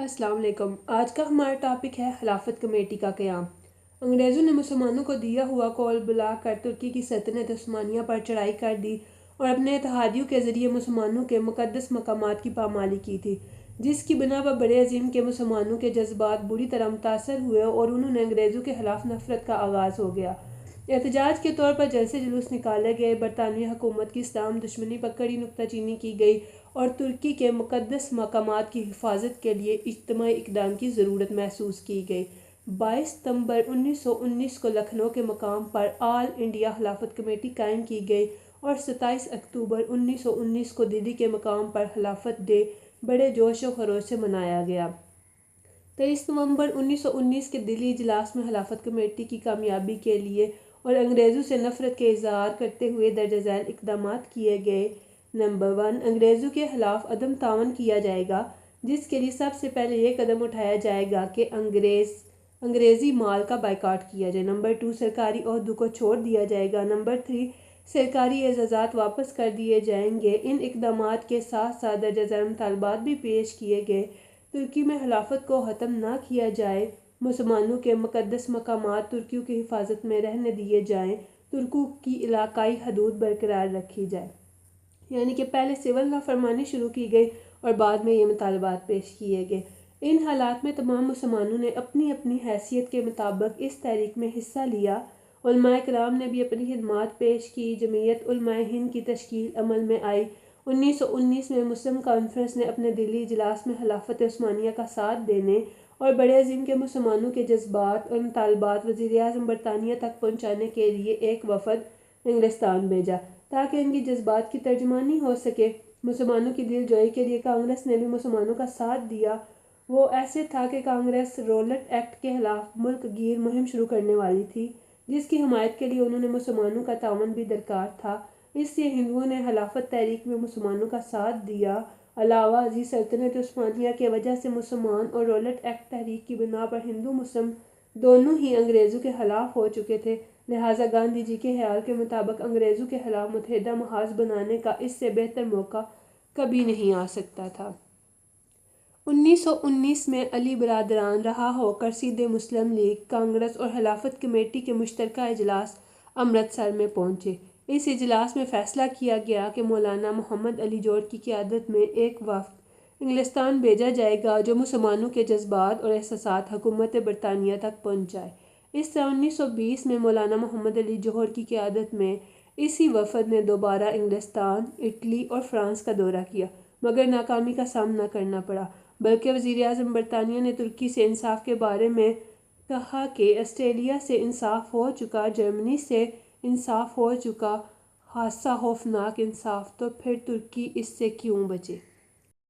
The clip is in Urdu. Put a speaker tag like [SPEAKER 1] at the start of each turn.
[SPEAKER 1] السلام علیکم۔ آج کا ہمارا ٹاپک ہے خلافت کمیٹی کا قیام۔ انگریزوں نے مسلمانوں کو دیا ہوا کول بلا کر ترکی کی سلطنت عثمانیہ پر چڑھائی کر دی اور اپنے اتحادیوں کے ذریعے مسلمانوں کے مقدس مقامات کی پامالی کی تھی، جس کی بنا پر بڑے عظیم کے مسلمانوں کے جذبات بری طرح متاثر ہوئے اور انہوں نے انگریزوں کے خلاف نفرت کا آغاز ہو گیا۔ احتجاج کے طور پر جلسے جلوس نکالے گئے، برطانوی حکومت کی اسلام دشمنی پر کڑی نکتہ چینی کی گئی اور ترکی کے مقدس مقامات کی حفاظت کے لیے اجتماعی اقدام کی ضرورت محسوس کی گئی۔ 22 ستمبر 1919 کو لکھنؤ کے مقام پر آل انڈیا خلافت کمیٹی قائم کی گئی اور 27 اکتوبر 1919 کو دلی کے مقام پر خلافت ڈے بڑے جوش و خروش سے منایا گیا۔ 23 نومبر 1919 کے دلی اجلاس میں خلافت کمیٹی کی کامیابی کے لیے اور انگریزوں سے نفرت کے اظہار کرتے ہوئے درج ذیل اقدامات کیے گئے۔ نمبر 1، انگریزوں کے خلاف عدم تعاون کیا جائے گا، جس کے لیے سب سے پہلے یہ قدم اٹھایا جائے گا کہ انگریزی مال کا بائیکاٹ کیا جائے۔ نمبر 2، سرکاری عہدوں کو چھوڑ دیا جائے گا۔ نمبر 3، سرکاری اعزازات واپس کر دیے جائیں گے۔ ان اقدامات کے ساتھ ساتھ درج ذیل مطالبات بھی پیش کیے گئے: ترکی میں خلافت کو ختم نہ کیا جائے، مسلمانوں کے مقدس مقامات ترکیوں کی حفاظت میں رہنے دیے جائیں، ترکوں کی علاقائی حدود برقرار رکھی جائے۔ یعنی کہ پہلے سول نافرمانی شروع کی گئی اور بعد میں یہ مطالبات پیش کیے گئے۔ ان حالات میں تمام مسلمانوں نے اپنی اپنی حیثیت کے مطابق اس تحریک میں حصہ لیا۔ علماء کرام نے بھی اپنی خدمات پیش کی۔ جمعیت علماء ہند کی تشکیل عمل میں آئی۔ 1919 میں مسلم کانفرنس نے اپنے دلی اجلاس میں خلافت عثمانیہ کا ساتھ دینے اور بڑے عظیم کے مسلمانوں کے جذبات اور مطالبات وزیر اعظم برطانیہ تک پہنچانے کے لیے ایک وفد انگلستان بھیجا تاکہ ان کی جذبات کی ترجمانی ہو سکے۔ مسلمانوں کی دل جوئی کے لیے کانگریس نے بھی مسلمانوں کا ساتھ دیا۔ وہ ایسے تھا کہ کانگریس رولٹ ایکٹ کے خلاف ملک گیر مہم شروع کرنے والی تھی، جس کی حمایت کے لیے انہوں نے مسلمانوں کا تعاون بھی درکار تھا۔ اس لیے ہندوؤں نے خلافت تحریک میں مسلمانوں کا ساتھ دیا۔ علاوہ ازیں سلطنت عثمانیہ کی وجہ سے مسلمان اور رولٹ ایکٹ تحریک کی بنا پر ہندو مسلم دونوں ہی انگریزوں کے خلاف ہو چکے تھے، لہٰذا گاندھی جی کے خیال کے مطابق انگریزوں کے خلاف متحدہ محاذ بنانے کا اس سے بہتر موقع کبھی نہیں آ سکتا تھا۔ 1919 میں علی برادران رہا ہو کر سیدھے مسلم لیگ، کانگریس اور خلافت کمیٹی کے مشترکہ اجلاس امرتسر میں پہنچے۔ اس اجلاس میں فیصلہ کیا گیا کہ مولانا محمد علی جوہر کی قیادت میں ایک وفد انگلستان بھیجا جائے گا جو مسلمانوں کے جذبات اور احساسات حکومت برطانیہ تک پہنچائے۔ اس طرح 1920 میں مولانا محمد علی جوہر کی قیادت میں اسی وفد نے دوبارہ انگلستان، اٹلی اور فرانس کا دورہ کیا، مگر ناکامی کا سامنا کرنا پڑا، بلکہ وزیر اعظم برطانیہ نے ترکی سے انصاف کے بارے میں کہا کہ آسٹریلیا سے انصاف ہو چکا، جرمنی سے انصاف ہو چکا، خاصا خوفناک انصاف، تو پھر ترکی اس سے کیوں بچے۔